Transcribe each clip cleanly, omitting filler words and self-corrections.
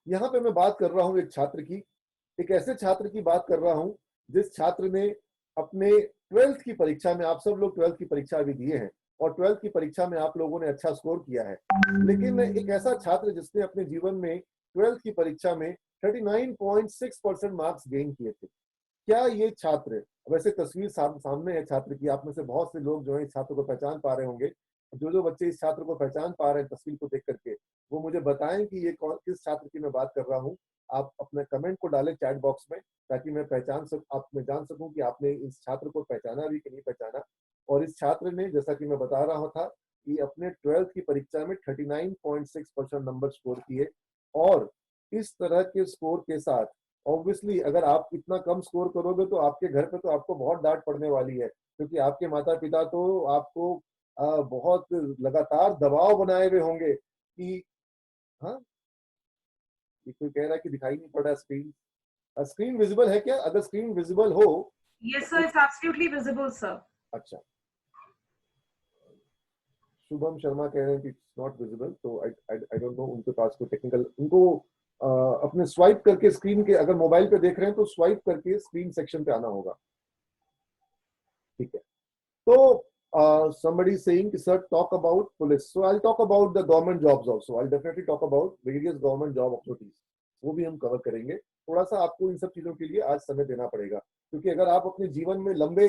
यहाँ पे मैं बात कर रहा हूँ एक छात्र की, एक ऐसे छात्र की बात कर रहा हूँ जिस छात्र ने अपने 12th की परीक्षा में, आप सब लोग 12th की परीक्षा अभी दिए हैं और 12th की परीक्षा में आप लोगों ने अच्छा स्कोर किया है, लेकिन एक ऐसा छात्र जिसने अपने जीवन में 12th की परीक्षा में 39.6% मार्क्स गेन किए थे। क्या ये छात्र, वैसे तस्वीर सामने है छात्र की, आप में से बहुत से लोग जो है इस छात्र को पहचान पा रहे होंगे। जो बच्चे इस छात्र को पहचान पा रहे हैं तस्वीर को देख करके, वो मुझे बताएं कि ये कौन, किस छात्र की मैं बात कर रहा हूँ। आप अपने कमेंट को डालें चैट बॉक्स में, ताकि मैं जान सकूं कि आपने इस छात्र को पहचाना भी कि नहीं पहचाना। और इस छात्र ने, जैसा कि मैं बता रहा था, कि अपने 12th की परीक्षा में 39.6% नंबर स्कोर किए। और इस तरह के स्कोर के साथ ऑब्वियसली अगर आप इतना कम स्कोर करोगे तो आपके घर पे तो आपको बहुत डांट पड़ने वाली है, क्योंकि आपके माता पिता तो आपको बहुत लगातार दबाव बनाए हुए होंगे कि हाँ, ये कोई कह रहा है कि दिखाई नहीं पड़ रहा स्क्रीन। स्क्रीन विजिबल है क्या? अगर स्क्रीन विजिबल हो Yes, तो sir. It's absolutely visible, sir. अच्छा। शुभम शर्मा कह रहे हैं कि इट्स नॉट विजिबल, तो आई डोंट नो उनके पास कोई टेक्निकल, उनको अपने स्वाइप करके स्क्रीन के, अगर मोबाइल पे देख रहे हैं तो स्वाइप करके स्क्रीन सेक्शन पे आना होगा। ठीक है, तो somebody is saying, sir, talk about police. So I'll talk about the government jobs also. I'll definitely talk about various government job opportunities. वो भी हम कवर करेंगे। थोड़ा सा आपको इन सब चीजों के लिए आज समय देना पड़ेगा, क्योंकि अगर आप अपने जीवन में लंबे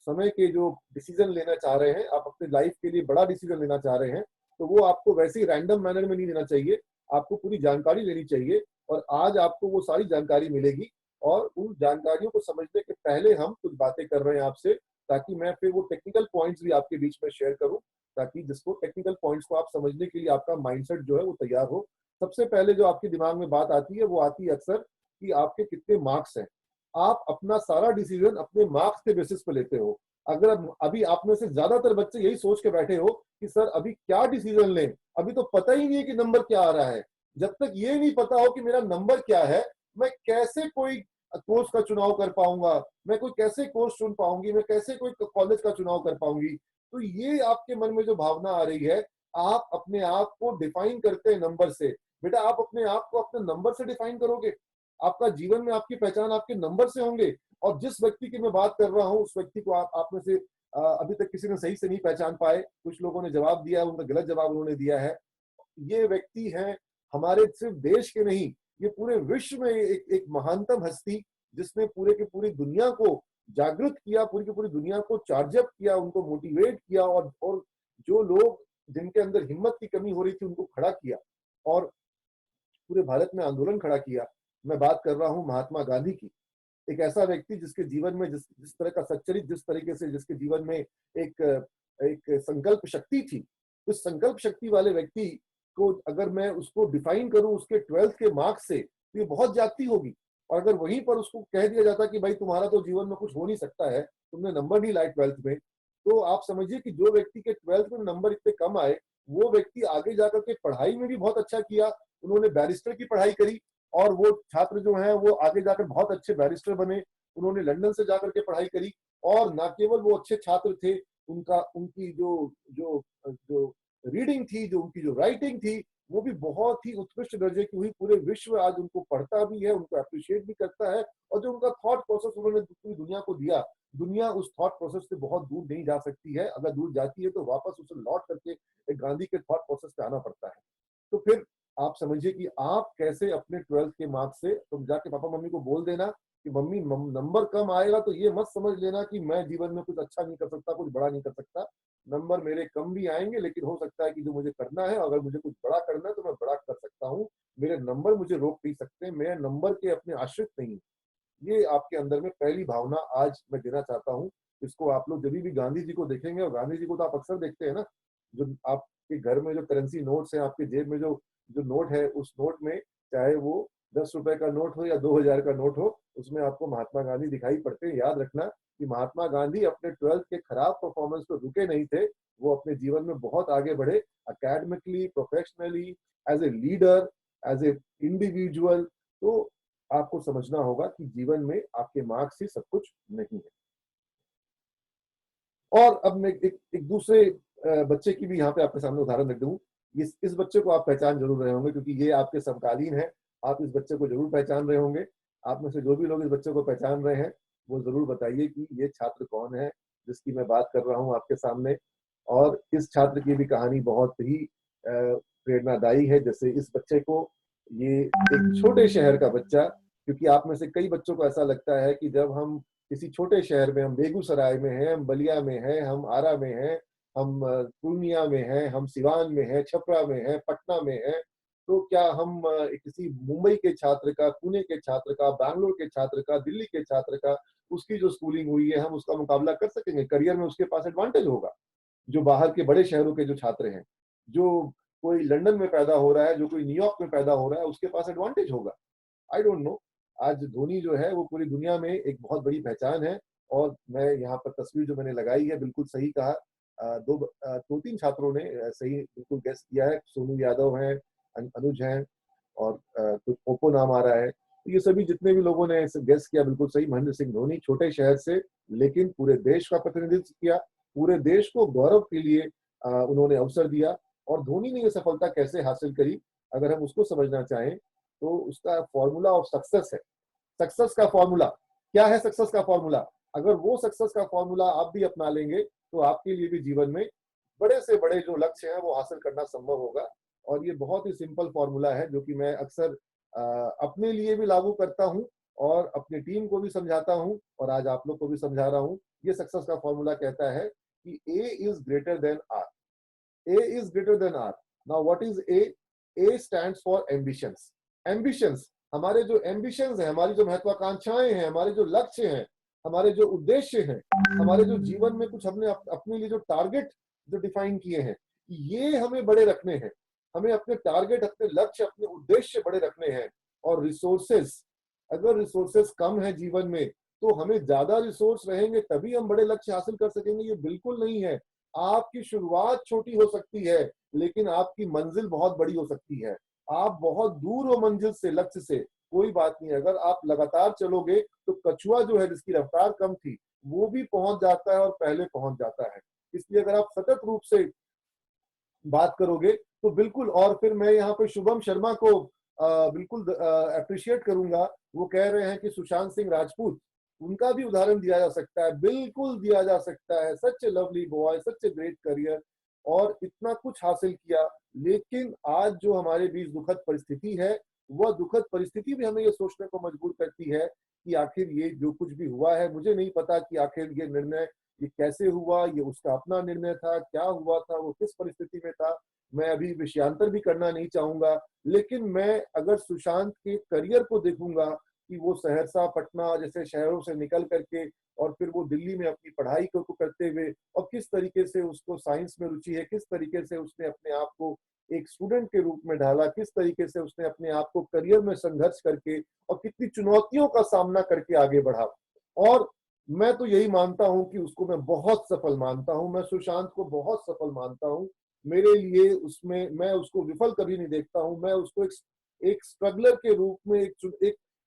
समय के जो डिसीजन लेना चाह रहे हैं, आप अपने लाइफ के लिए बड़ा डिसीजन लेना चाह रहे हैं, तो वो आपको वैसे ही रैंडम मैनर में नहीं देना चाहिए। आपको पूरी जानकारी लेनी चाहिए, और आज आपको वो सारी जानकारी मिलेगी। और उन जानकारियों को समझने के पहले हम कुछ बातें कर रहे हैं आपसे, ताकि मैं फिर वो टेक्निकल पॉइंट्स भी आपके बीच में शेयर करूं, ताकि जिसको टेक्निकल पॉइंट्स को आप समझने के लिए आपका माइंडसेट जो है वो तैयार हो। सबसे पहले जो आपके दिमाग में बात आती है वो आती है अक्सर कि आपके कितने मार्क्स हैं। आप अपना सारा डिसीजन अपने मार्क्स के बेसिस पे लेते हो। अगर अभी आप में से ज्यादातर बच्चे यही सोच के बैठे हो कि सर अभी क्या डिसीजन लें, अभी तो पता ही नहीं है कि नंबर क्या आ रहा है। जब तक ये नहीं पता हो कि मेरा नंबर क्या है, मैं कैसे कोई कोर्स का चुनाव कर पाऊंगा, मैं कोई कैसे कोर्स चुन पाऊंगी, मैं कैसे कोई कॉलेज का चुनाव कर पाऊंगी। तो ये आपके मन में जो भावना आ रही है, आप अपने आप को डिफाइन करते हैं नंबर से। बेटा, आप अपने आप को अपने नंबर से डिफाइन करोगे। आपका जीवन में आपकी पहचान आपके नंबर से होंगे। और जिस व्यक्ति की मैं बात कर रहा हूं, उस व्यक्ति को आप में से अभी तक किसी ने सही से नहीं पहचान पाए। कुछ लोगों ने जवाब दिया, उनका गलत जवाब उन्होंने दिया है। ये व्यक्ति हैं हमारे सिर्फ देश के नहीं, ये पूरे विश्व में एक महानतम हस्ती, जिसने पूरे की पूरी दुनिया को जागृत किया, पूरी की पूरी दुनिया को चार्जअप किया, उनको मोटिवेट किया, और जो लोग जिनके अंदर हिम्मत की कमी हो रही थी उनको खड़ा किया, और पूरे भारत में आंदोलन खड़ा किया। मैं बात कर रहा हूं महात्मा गांधी की। एक ऐसा व्यक्ति जिसके जीवन में जिस तरह का सच्चरित, जिस तरीके से जिसके जीवन में एक एक संकल्प शक्ति थी, उस संकल्प शक्ति वाले व्यक्ति को अगर मैं उसको डिफाइन करूं उसके 12th के मार्क्स से, तो ये बहुत ज्यादती होगी। और अगर वहीं पर उसको कह दिया जाता कि भाई तुम्हारा तो जीवन में कुछ हो नहीं सकता है, तुमने नंबर नहीं लाए 12th में, तो आप समझिए कि जो व्यक्ति के 12th में नंबर इतने कम आए, वो व्यक्ति आगे जाकर के पढ़ाई में भी बहुत अच्छा किया। उन्होंने बैरिस्टर की पढ़ाई करी, और वो छात्र जो हैं वो आगे जाकर बहुत अच्छे बैरिस्टर बने। उन्होंने लंदन से जाकर के पढ़ाई करी, और ना केवल वो अच्छे छात्र थे, उनका उनकी जो जो जो रीडिंग थी, जो उनकी जो राइटिंग थी, वो भी बहुत ही उत्कृष्ट दर्जे की हुई। पूरे विश्व आज उनको पढ़ता भी है, उनको अप्रिशिएट भी करता है। और जो उनका थॉट प्रोसेस उन्होंने पूरी दुनिया को दिया, दुनिया उस थॉट प्रोसेस से बहुत दूर नहीं जा सकती है। अगर दूर जाती है तो वापस उसे लौट करके एक गांधी के थॉट प्रोसेस पे आना पड़ता है। तो फिर आप समझिए कि आप कैसे अपने 12th के मार्क्स से, तुम जाके पापा मम्मी को बोल देना कि मम्मी नंबर कम आएगा तो ये मत समझ लेना कि मैं जीवन में कुछ अच्छा नहीं कर सकता, कुछ बड़ा नहीं कर सकता। नंबर मेरे कम भी आएंगे, लेकिन हो सकता है कि जो मुझे करना है, अगर मुझे कुछ बड़ा करना है तो मैं बड़ा कर सकता हूँ। मेरे नंबर मुझे रोक नहीं सकते, मैं नंबर के अपने आश्रित नहीं हूँ। ये आपके अंदर में पहली भावना आज मैं देना चाहता हूँ। इसको आप लोग जब भी गांधी जी को देखेंगे, और गांधी जी को तो आप अक्सर देखते हैं ना, जो आपके घर में जो करेंसी नोट्स हैं, आपके जेब में जो जो नोट है, उस नोट में चाहे वो 10 रुपए का नोट हो या 2000 का नोट हो, उसमें आपको महात्मा गांधी दिखाई पड़ते हैं। याद रखना कि महात्मा गांधी अपने 12th के खराब परफॉर्मेंस पर रुके नहीं थे। वो अपने जीवन में बहुत आगे बढ़े, academically, professionally, as a leader, as a individual. तो आपको समझना होगा कि जीवन में आपके मार्क्स ही सब कुछ नहीं है। और अब मैं एक दूसरे बच्चे की भी यहाँ पे आपके सामने उदाहरण रख दूं। इस बच्चे को आप पहचान जरूर रहे होंगे, क्योंकि ये आपके समकालीन है। आप इस बच्चे को जरूर पहचान रहे होंगे। आप में से जो भी लोग इस बच्चे को पहचान रहे हैं, वो जरूर बताइए कि ये छात्र कौन है जिसकी मैं बात कर रहा हूँ आपके सामने। और इस छात्र की भी कहानी बहुत ही प्रेरणादायी है। जैसे इस बच्चे को, ये एक छोटे शहर का बच्चा, क्योंकि आप में से कई बच्चों को ऐसा लगता है कि जब हम किसी छोटे शहर में, हम बेगूसराय में हैं, हम बलिया में हैं, हम आरा में हैं, हम पूर्णिया में हैं, हम सिवान में हैं, छपरा में हैं, पटना में हैं, तो क्या हम किसी मुंबई के छात्र का, पुणे के छात्र का, बैंगलोर के छात्र का, दिल्ली के छात्र का, उसकी जो स्कूलिंग हुई है, हम उसका मुकाबला कर सकेंगे? करियर में उसके पास एडवांटेज होगा। जो बाहर के बड़े शहरों के जो छात्र हैं, जो कोई लंदन में पैदा हो रहा है, जो कोई न्यूयॉर्क में पैदा हो रहा है, उसके पास एडवांटेज होगा। I don't know. आज धोनी जो है वो पूरी दुनिया में एक बहुत बड़ी पहचान है। और मैं यहाँ पर तस्वीर जो मैंने लगाई है, बिल्कुल सही कहा। दो तीन छात्रों ने सही बिल्कुल गेस किया है। सोनू यादव हैं, अनुज हैं, और कुछ ओप्पो नाम आ रहा है। तो ये सभी जितने भी लोगों ने गेस किया, बिल्कुल सही। महेंद्र सिंह धोनी छोटे शहर से, लेकिन पूरे देश का प्रतिनिधित्व किया, पूरे देश को गौरव के लिए उन्होंने अवसर दिया। और धोनी ने ये सफलता कैसे हासिल करी, अगर हम उसको समझना चाहें, तो उसका फॉर्मूला ऑफ सक्सेस है। सक्सेस का फॉर्मूला क्या है? सक्सेस का फॉर्मूला, अगर वो सक्सेस का फॉर्मूला आप भी अपना लेंगे, तो आपके लिए भी जीवन में बड़े से बड़े जो लक्ष्य हैं वो हासिल करना संभव होगा। और ये बहुत ही सिंपल फॉर्मूला है, जो कि मैं अक्सर अपने लिए भी लागू करता हूं, और अपनी टीम को भी समझाता हूं, और आज आप लोग को भी समझा रहा हूं। ये सक्सेस का फॉर्मूला कहता है कि A is greater than R. A is greater than R. Now, what is A? A stands for ambitions. Ambitions, हमारे जो ambitions हैं, हमारी जो महत्वाकांक्षाएं हैं, हमारे जो लक्ष्य हैं, हमारे जो उद्देश्य हैं, हमारे जो जीवन में कुछ हमने अपने लिए जो टारगेट जो डिफाइन किए हैं, ये हमें बड़े रखने हैं। हमें अपने टारगेट, अपने लक्ष्य, अपने उद्देश्य बड़े रखने हैं। और रिसोर्सेस, अगर रिसोर्सेस कम है जीवन में, तो हमें ज्यादा रिसोर्स रहेंगे तभी हम बड़े लक्ष्य हासिल कर सकेंगे, ये बिल्कुल नहीं है। आपकी शुरुआत छोटी हो सकती है, लेकिन आपकी मंजिल बहुत बड़ी हो सकती है। आप बहुत दूर हो मंजिल से, लक्ष्य से, कोई बात नहीं। अगर आप लगातार चलोगे, तो कछुआ जो है, जिसकी रफ्तार कम थी, वो भी पहुंच जाता है और पहले पहुंच जाता है। इसलिए अगर आप सतत रूप से बात करोगे, तो बिल्कुल। और फिर मैं यहाँ पे शुभम शर्मा को बिल्कुल अप्रिशिएट करूंगा। वो कह रहे हैं कि सुशांत सिंह राजपूत, उनका भी उदाहरण दिया जा सकता है, बिल्कुल दिया जा सकता है। Such a lovely boy, such a great career, और इतना कुछ हासिल किया। लेकिन आज जो हमारे बीच दुखद परिस्थिति है, वह दुखद परिस्थिति भी हमें ये सोचने को मजबूर करती है कि आखिर ये जो कुछ भी हुआ है, मुझे नहीं पता कि आखिर ये निर्णय ये कैसे हुआ, ये उसका अपना निर्णय था, क्या हुआ था, वो किस परिस्थिति में था। मैं अभी विषयांतर भी करना नहीं चाहूंगा, लेकिन मैं अगर सुशांत के करियर को देखूंगा कि वो सहरसा, पटना जैसे शहरों से निकल करके, और फिर वो दिल्ली में अपनी पढ़ाई को करते हुए, और किस तरीके से उसको साइंस में रुचि है, किस तरीके से उसने अपने आप को एक स्टूडेंट के रूप में ढाला, किस तरीके से उसने अपने आप को करियर में संघर्ष करके और कितनी चुनौतियों का सामना करके आगे बढ़ा। और मैं तो यही मानता हूं कि उसको मैं बहुत सफल मानता हूं। मैं सुशांत को बहुत सफल मानता हूं। मेरे लिए उसमें, मैं उसको विफल कभी नहीं देखता हूं। मैं उसको एक स्ट्रगलर के रूप में,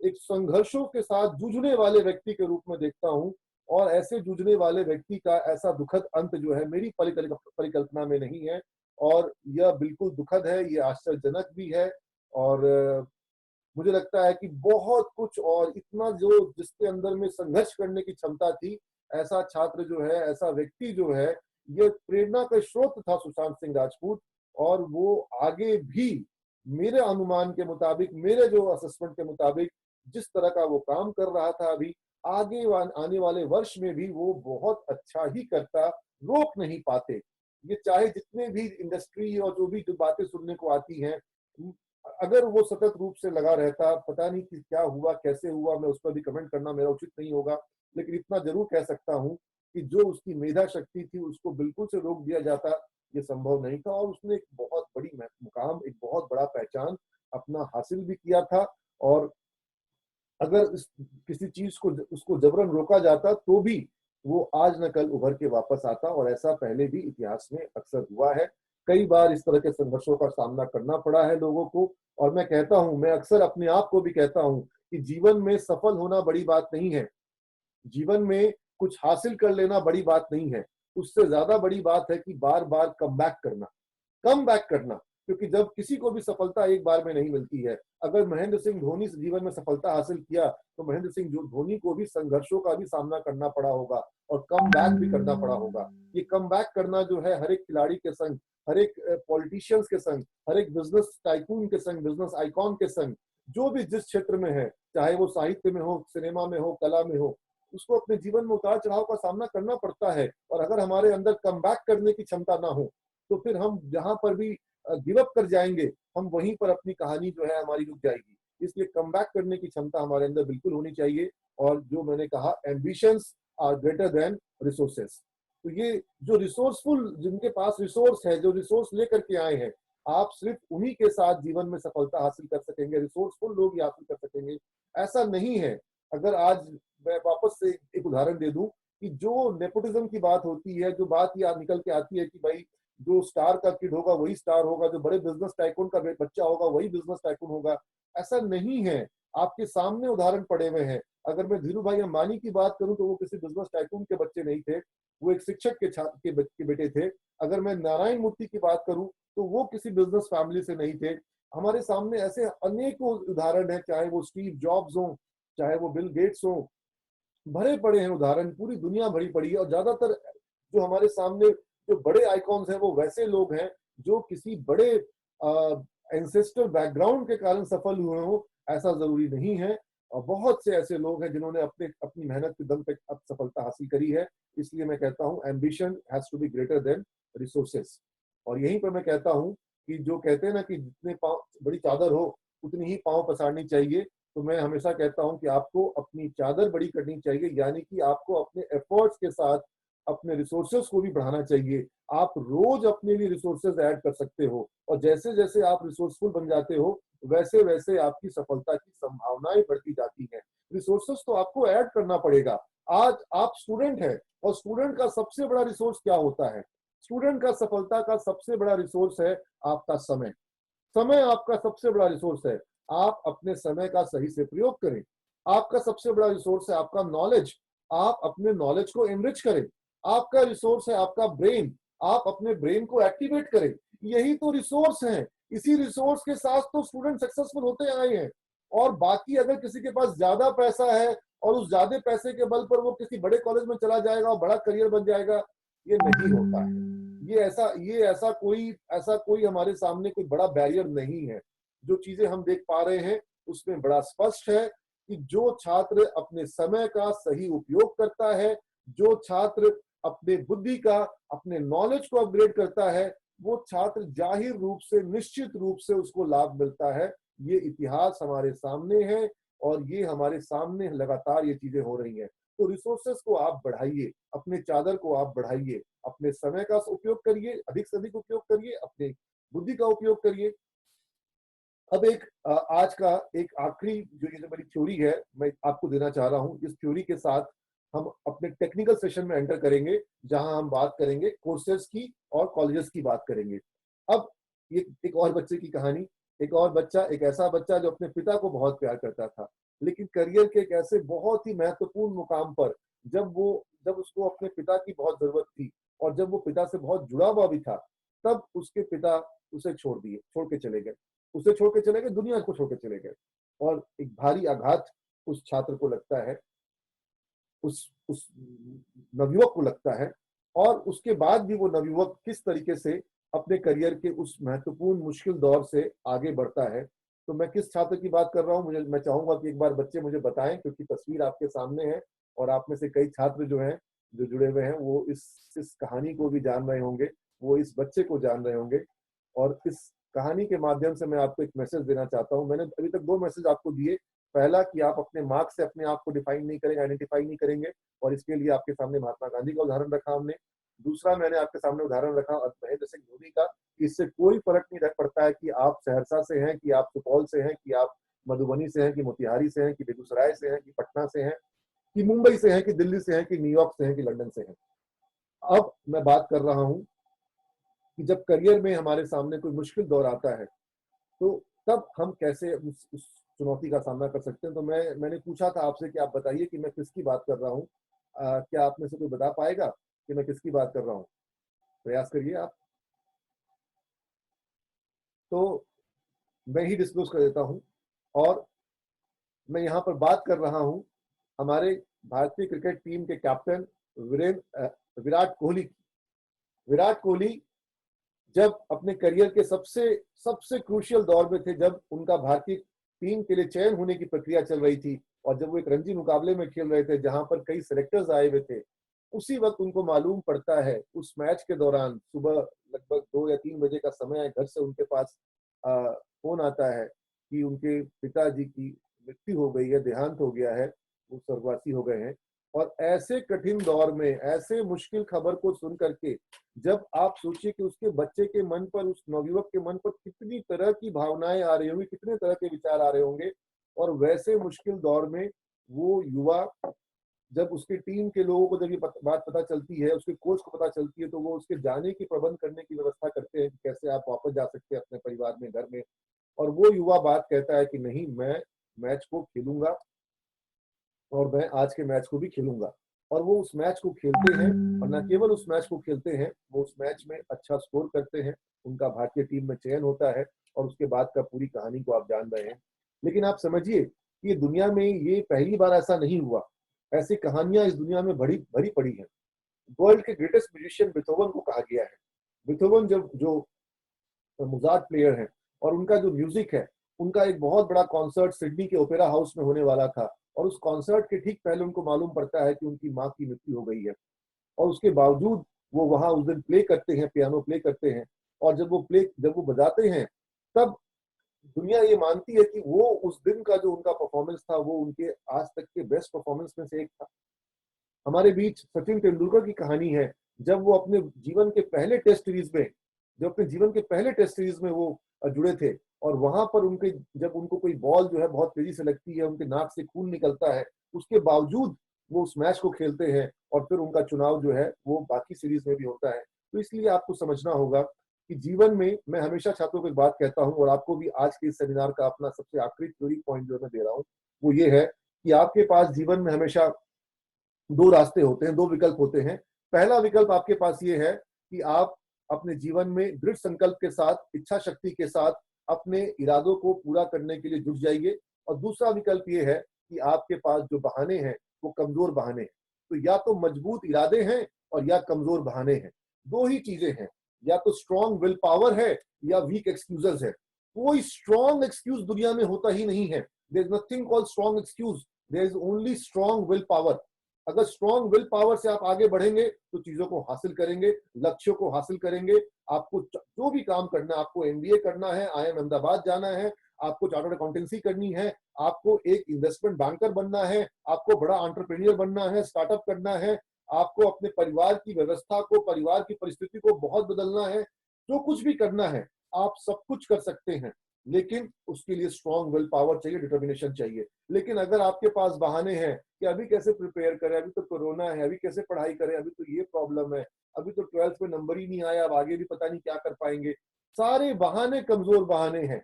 एक संघर्षों के साथ जूझने वाले व्यक्ति के रूप में देखता हूं। और ऐसे जूझने वाले व्यक्ति का ऐसा दुखद अंत जो है, मेरी परिकल्पना में नहीं है। और यह बिल्कुल दुखद है, यह आश्चर्यजनक भी है। और मुझे लगता है कि बहुत कुछ, और इतना जो जिसके अंदर में संघर्ष करने की क्षमता थी, ऐसा छात्र जो है, ऐसा व्यक्ति जो है, ये प्रेरणा का स्रोत था सुशांत सिंह राजपूत। और वो आगे भी, मेरे अनुमान के मुताबिक, मेरे जो असेसमेंट के मुताबिक, जिस तरह का वो काम कर रहा था अभी, आगे आने वाले वर्ष में भी वो बहुत अच्छा ही करता, रोक नहीं पाते। ये चाहे जितने भी इंडस्ट्री और जो भी जो बातें सुनने को आती हैं, अगर वो सतत रूप से लगा रहता, पता नहीं कि क्या हुआ, कैसे हुआ, मैं उस पर भी कमेंट करना मेरा उचित नहीं होगा। लेकिन इतना जरूर कह सकता हूं कि जो उसकी मेधा शक्ति थी, उसको बिल्कुल से रोक दिया जाता, ये संभव नहीं था। और उसने एक बहुत बड़ी मुकाम, एक बहुत बड़ा पहचान अपना हासिल भी किया था। और अगर किसी चीज को उसको जबरन रोका जाता, तो भी वो आज न कल उभर के वापस आता। और ऐसा पहले भी इतिहास में अक्सर हुआ है। कई बार इस तरह के संघर्षों का सामना करना पड़ा है लोगों को। और मैं कहता हूं, मैं अक्सर अपने आप को भी कहता हूं कि जीवन में सफल होना बड़ी बात नहीं है। जीवन में कुछ हासिल कर लेना बड़ी बात नहीं है। उससे ज्यादा बड़ी बात है कि बार बार कम बैक करना। कम बैक करना, क्योंकि जब किसी को भी सफलता एक बार में नहीं मिलती है। अगर महेंद्र सिंह धोनी से जीवन में सफलता हासिल किया तो महेंद्र सिंह धोनी को भी संघर्षों का भी सामना करना पड़ा होगा और कम बैक भी करना पड़ा होगा। ये कम बैक करना जो है हर एक खिलाड़ी के संग, हर एक पॉलिटिशियंस के संग, हर एक बिजनेस टाइकून के संग, बिजनेस आइकॉन के संग, जो भी जिस क्षेत्र में है, चाहे वो साहित्य में हो, सिनेमा में हो, कला में हो, उसको अपने जीवन में उतार चढ़ाव का सामना करना पड़ता है। और अगर हमारे अंदर कम बैक करने की क्षमता ना हो तो फिर हम जहां पर भी गिव अप कर जाएंगे, हम वहीं पर अपनी कहानी जो है हमारी रुक जाएगी। इसलिए कम बैक करने की क्षमता हमारे अंदर बिल्कुल होनी चाहिए। और जो मैंने कहा, ambitions are greater than resources. तो ये जो रिसोर्सफुल, जिनके पास रिसोर्स है, जो रिसोर्स लेकर के आए हैं, आप सिर्फ उन्हीं के साथ जीवन में सफलता हासिल कर सकेंगे, रिसोर्सफुल लोग ही हासिल कर सकेंगे। ऐसा नहीं है। अगर आज मैं वापस से एक उदाहरण दे दूं कि जो नेपोटिज्म की बात होती है, जो बात ये निकल के आती है कि भाई जो स्टार का किड होगा वही स्टार होगा, जो बड़े बिजनेस टाइकून का बच्चा होगा वही बिजनेस टाइकून होगा, ऐसा नहीं है। आपके सामने उदाहरण पड़े हुए हैं। अगर मैं धीरू भाई अंबानी की बात करूं तो वो किसी बिजनेस टाइकून के बच्चे नहीं थे, वो एक शिक्षक के छात्र के बेटे थे। अगर मैं नारायण मूर्ति की बात करूं तो वो किसी बिजनेस फैमिली से नहीं थे। हमारे सामने ऐसे अनेकों उदाहरण हैं, चाहे वो स्टीव जॉब्स हो, चाहे वो बिल गेट्स हो, भरे पड़े हैं उदाहरण, पूरी दुनिया भरी पड़ी है। और ज्यादातर जो हमारे सामने जो बड़े आइकॉन्स हैं वो वैसे लोग हैं जो किसी बड़े एंसेस्टर बैकग्राउंड के कारण सफल हुए हो, ऐसा जरूरी नहीं है। और बहुत से ऐसे लोग हैं जिन्होंने अपनी मेहनत के दम पे अब सफलता हासिल करी है। इसलिए मैं कहता हूं ambition has to be greater than resources. और यहीं पर मैं कहता हूं कि जो कहते हैं ना कि जितने पाँव बड़ी चादर हो उतनी ही पाँव पसारनी चाहिए, तो मैं हमेशा कहता हूं कि आपको अपनी चादर बड़ी करनी चाहिए, यानी कि आपको अपने एफर्ट्स के साथ अपने रिसोर्सेज को भी बढ़ाना चाहिए। आप रोज अपने लिए रिसोर्सेज ऐड कर सकते हो और जैसे जैसे आप रिसोर्सफुल बन जाते हो वैसे वैसे आपकी सफलता की संभावनाएं बढ़ती जाती हैं। रिसोर्सेज तो आपको ऐड करना पड़ेगा। आज आप स्टूडेंट हैं और स्टूडेंट का सबसे बड़ा रिसोर्स क्या होता है? स्टूडेंट का सफलता का सबसे बड़ा रिसोर्स है आपका समय। समय आपका सबसे बड़ा रिसोर्स है। आप अपने समय का सही से प्रयोग करें। आपका सबसे बड़ा रिसोर्स है आपका नॉलेज। आप अपने नॉलेज को एनरिच करें। आपका रिसोर्स है आपका ब्रेन। आप अपने ब्रेन को एक्टिवेट करें। यही तो रिसोर्स हैं। इसी रिसोर्स के साथ तो स्टूडेंट सक्सेसफुल होते आए हैं। और बाकी अगर किसी के पास ज्यादा पैसा है और उस ज्यादा पैसे के बल पर वो किसी बड़े कॉलेज में चला जाएगा और बड़ा करियर बन जाएगा, ये नहीं होता है। ये ऐसा कोई हमारे सामने कोई बड़ा बैरियर नहीं है। जो चीजें हम देख पा रहे हैं उसमें बड़ा स्पष्ट है कि जो छात्र अपने समय का सही उपयोग करता है, जो छात्र अपने बुद्धि का, अपने नॉलेज को अपग्रेड करता है, वो छात्र जाहिर रूप से, निश्चित रूप से उसको लाभ मिलता है। ये इतिहास हमारे सामने है और ये हमारे सामने लगातार ये चीजें हो रही हैं। तो रिसोर्सेस को आप बढ़ाइए, अपने चादर को आप बढ़ाइए, अपने समय का उपयोग करिए, अधिक से अधिक उपयोग करिए, अपने बुद्धि का उपयोग करिए। अब आज का एक आखिरी जो ये जो मेरी थ्योरी है मैं आपको देना चाह रहा हूं। इस थ्योरी के साथ हम अपने टेक्निकल सेशन में एंटर करेंगे जहां हम बात करेंगे कोर्सेज की और कॉलेजेस की बात करेंगे। अब ये एक और बच्चे की कहानी। एक और बच्चा, एक ऐसा बच्चा जो अपने पिता को बहुत प्यार करता था, लेकिन करियर के एक ऐसे बहुत ही महत्वपूर्ण मुकाम पर जब उसको अपने पिता की बहुत जरूरत थी और जब वो पिता से बहुत जुड़ा हुआ भी था, तब उसके पिता उसे छोड़ के चले गए। उसे छोड़ के चले गए, दुनिया को छोड़ के चले गए। और एक भारी आघात उस छात्र को लगता है, उस नवयुवक को लगता है। और उसके बाद भी वो नवयुवक किस तरीके से अपने करियर के उस महत्वपूर्ण मुश्किल दौर से आगे बढ़ता है। तो मैं किस छात्र की बात कर रहा हूं, मैं चाहूंगा कि एक बार बच्चे मुझे बताएं, क्योंकि तस्वीर आपके सामने है और आप में से कई छात्र जो हैं, जो जुड़े हुए हैं, वो इस कहानी को भी जान रहे होंगे, वो इस बच्चे को जान रहे होंगे। और इस कहानी के माध्यम से मैं आपको एक मैसेज देना चाहता हूं। मैंने अभी तक 2 मैसेज आपको दिए। पहला कि आप अपने मार्क्स से अपने आप को डिफाइन नहीं करेंगे, आइडेंटिफाई नहीं करेंगे, और इसके लिए आपके सामने महात्मा गांधी का उदाहरण रखा हमने। दूसरा मैंने आपके सामने उदाहरण रखा महेंद्र सिंह धोनी का। इससे कोई फर्क नहीं पड़ता है कि आप सहरसा से हैं, कि आप सुपौल से हैं, कि आप मधुबनी से हैं, कि मोतिहारी से हैं, कि बेगूसराय से हैं, कि पटना से हैं, कि मुंबई से हैं, कि दिल्ली से हैं, कि न्यूयॉर्क से हैं, कि लंदन से हैं। अब मैं बात कर रहा हूं कि जब करियर में हमारे सामने कोई मुश्किल दौर आता है तो तब हम कैसे उस चुनौती का सामना कर सकते हैं। तो मैंने पूछा था आपसे कि आप बताइए कि मैं किसकी बात कर रहा हूँ। क्या आप में से कोई बता पाएगा कि मैं किसकी बात कर रहा हूँ? प्रयास करिए आप। तो मैं ही डिस्क्लोज कर देता हूं। और मैं यहाँ पर बात कर रहा हूं हमारे भारतीय क्रिकेट टीम के कैप्टन विराट कोहली की। विराट कोहली जब अपने करियर के सबसे सबसे क्रूशियल दौर में थे, जब उनका भारतीय टीम के लिए चयन होने की प्रक्रिया चल रही थी और जब वो एक रणजी मुकाबले में खेल रहे थे जहां पर कई सेलेक्टर्स आए हुए थे, उसी वक्त उनको मालूम पड़ता है, उस मैच के दौरान सुबह लगभग 2 या 3 बजे का समय है, घर से उनके पास फोन आता है कि उनके पिताजी की मृत्यु हो गई है, देहांत हो गया है, वो स्वर्गवासी हो गए हैं। और ऐसे कठिन दौर में ऐसे मुश्किल खबर को सुन करके जब आप सोचिए कि उसके बच्चे के मन पर, उस नवयुवक के मन पर कितनी तरह की भावनाएं आ रही होंगी, कितने तरह के विचार आ रहे होंगे, और वैसे मुश्किल दौर में वो युवा, जब उसकी टीम के लोगों को जब ये बात पता चलती है, उसके कोच को पता चलती है, तो वो उसके जाने की प्रबंध करने की व्यवस्था करते हैं कि कैसे आप वापस जा सकते हैं अपने परिवार में, घर में। और वो युवा बात कहता है कि नहीं, मैं मैच को खेलूंगा और मैं आज के मैच को भी खेलूंगा। और वो उस मैच को खेलते हैं, और न केवल उस मैच को खेलते हैं, वो उस मैच में अच्छा स्कोर करते हैं, उनका भारतीय टीम में चयन होता है, और उसके बाद का पूरी कहानी को आप जान रहे हैं। लेकिन आप समझिए कि दुनिया में ये पहली बार ऐसा नहीं हुआ, ऐसी कहानियां इस दुनिया में भरी भरी पड़ी हैं। वर्ल्ड के ग्रेटेस्ट म्यूजिशियन बीथोवन को कहा गया है। बीथोवन जब जो मोजार्ट प्लेयर हैं, और उनका जो म्यूजिक है, उनका एक बहुत बड़ा कॉन्सर्ट सिडनी के ओपेरा हाउस में होने वाला था, और उस कॉन्सर्ट के ठीक पहले उनको मालूम पड़ता है कि उनकी माँ की मृत्यु हो गई है। और उसके बावजूद वो वहां उस दिन प्ले करते हैं, पियानो प्ले करते हैं, और जब वो बजाते हैं, तब दुनिया ये मानती है कि वो उस दिन का जो उनका परफॉर्मेंस था, वो उनके आज तक के बेस्ट परफॉर्मेंस में से एक था। हमारे बीच सचिन तेंदुलकर की कहानी है, जब वो अपने जीवन के पहले टेस्ट सीरीज में वो जुड़े थे, और वहां पर उनके जब उनको कोई बॉल जो है बहुत तेजी से लगती है, उनके नाक से खून निकलता है, उसके बावजूद वो उस मैच को खेलते हैं, और फिर उनका चुनाव जो है वो बाकी सीरीज में भी होता है। तो इसलिए आपको समझना होगा कि जीवन में, मैं हमेशा छात्रों को एक बात कहता हूं, और आपको भी आज के इस सेमिनार का अपना सबसे आखिरी थ्योरी पॉइंट जो मैं दे रहा हूं, वो ये है कि आपके पास जीवन में हमेशा दो रास्ते होते हैं, दो विकल्प होते हैं। पहला विकल्प आपके पास ये है कि आप अपने जीवन में दृढ़ संकल्प के साथ, इच्छा शक्ति के साथ अपने इरादों को पूरा करने के लिए जुट जाइए। और दूसरा विकल्प ये है कि आपके पास जो बहाने हैं वो कमजोर बहाने हैं। तो या तो मजबूत इरादे हैं और या कमजोर बहाने हैं, दो ही चीजें हैं। या तो स्ट्रॉन्ग विल पावर है या वीक एक्सक्यूजेस है। कोई स्ट्रॉन्ग एक्सक्यूज दुनिया में होता ही नहीं है। There is nothing called strong excuse, there is only strong will power. अगर स्ट्रॉन्ग विल पावर से आप आगे बढ़ेंगे तो चीजों को हासिल करेंगे, लक्ष्यों को हासिल करेंगे। आपको जो भी काम करना है, आपको एमबीए करना है, आईआईएम अहमदाबाद जाना है, आपको चार्टर्ड अकाउंटेंसी करनी है, आपको एक इन्वेस्टमेंट बैंकर बनना है, आपको बड़ा एंटरप्रेन्योर बनना है, स्टार्टअप करना है, आपको अपने परिवार की व्यवस्था को, परिवार की परिस्थिति को बहुत बदलना है, जो कुछ भी करना है आप सब कुछ कर सकते हैं। लेकिन उसके लिए स्ट्रॉन्ग विल पावर चाहिए, डिटर्मिनेशन चाहिए। लेकिन अगर आपके पास बहाने हैं कि अभी कैसे प्रिपेयर करें, अभी तो कोरोना है, अभी कैसे पढ़ाई करें, अभी तो ये प्रॉब्लम है, अभी तो 12th में नंबर ही नहीं आया, अब आगे भी पता नहीं क्या कर पाएंगे, सारे बहाने कमजोर बहाने हैं।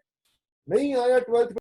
नहीं आया 12th